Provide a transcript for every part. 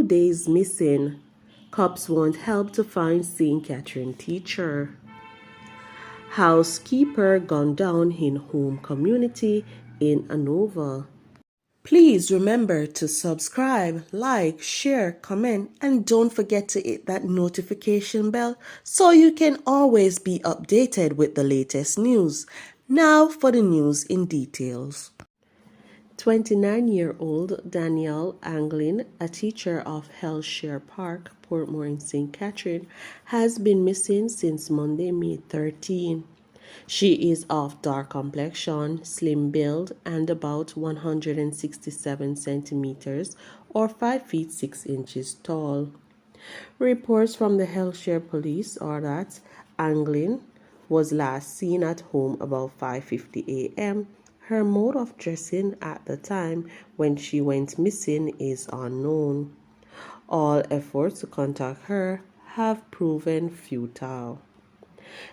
2 days missing. Cops want help to find St. Catherine teacher. Housekeeper gunned down in home community in Anova. Please remember to subscribe, like, share, comment, and don't forget to hit that notification bell so you can always be updated with the latest news. Now for the news in details. 29-year-old Danielle Anglin, a teacher of Hellshire Park, Portmore in St. Catherine, has been missing since Monday, May 13. She is of dark complexion, slim build, and about 167 centimeters or 5 feet 6 inches tall. Reports from the Hellshire police are that Anglin was last seen at home about 5:50 a.m. Her mode of dressing at the time when she went missing is unknown. All efforts to contact her have proven futile.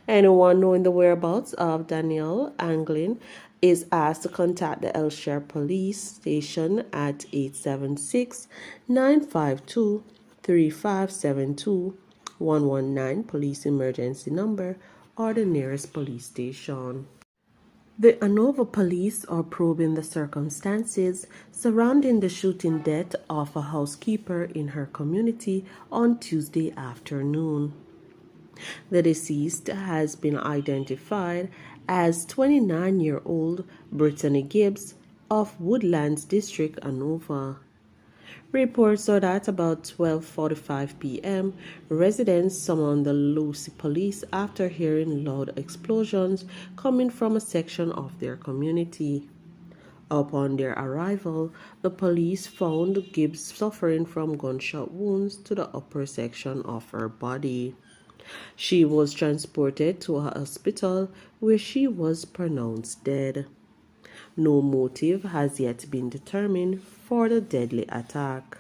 Anyone knowing the whereabouts of Danielle Anglin is asked to contact the Hellshire Police Station at 876-952-3572, 119 police emergency number, or the nearest police station. The Anova police are probing the circumstances surrounding the shooting death of a housekeeper in her community on Tuesday afternoon. The deceased has been identified as 29-year-old Brittany Gibbs of Woodlands District, Anova. Reports are that about 12:45 p.m., residents summoned the Lucy police after hearing loud explosions coming from a section of their community. Upon their arrival, the police found Gibbs suffering from gunshot wounds to the upper section of her body. She was transported to a hospital where she was pronounced dead. No motive has yet been determined for the deadly attack.